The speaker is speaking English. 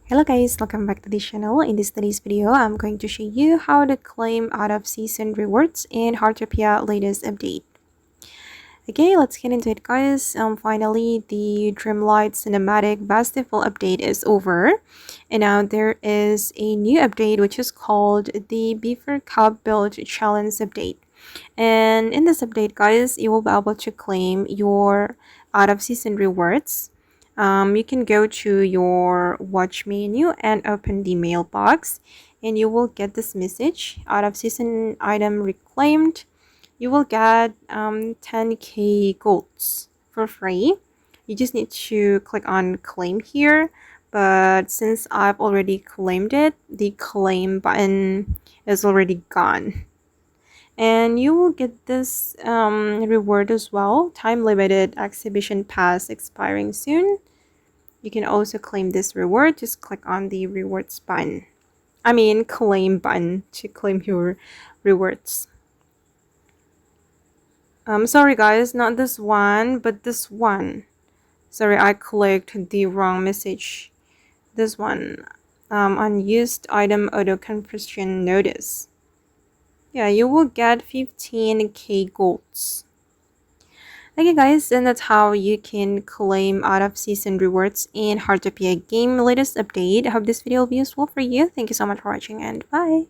Hello guys, welcome back to the channel. In today's video, I'm going to show you how to claim out of season rewards in Heartopia latest update. Okay, let's get into it guys. Finally, the Dreamlight Cinematic Festival update is over. And now there is a new update which is called the Beaver Cup Build Challenge update. And in this update guys, you will be able to claim your out of season rewards. You can go to your watch menu and open the mailbox, and you will get this message: out of season item reclaimed. You will get 10k golds for free. You just need to click on claim here, but since I've already claimed it, the claim button is already gone. And you will get this reward as well, time limited exhibition pass expiring soon. You can also claim this reward. Just click on the rewards button. Claim button to claim your rewards. Sorry guys, not this one, but this one. Sorry, I clicked the wrong message. This one. Unused item auto conversion notice. Yeah, you will get 15k golds. Okay guys, and that's how you can claim out of season rewards in Heartopia game latest update. I hope this video will be useful for you. Thank you so much for watching and bye.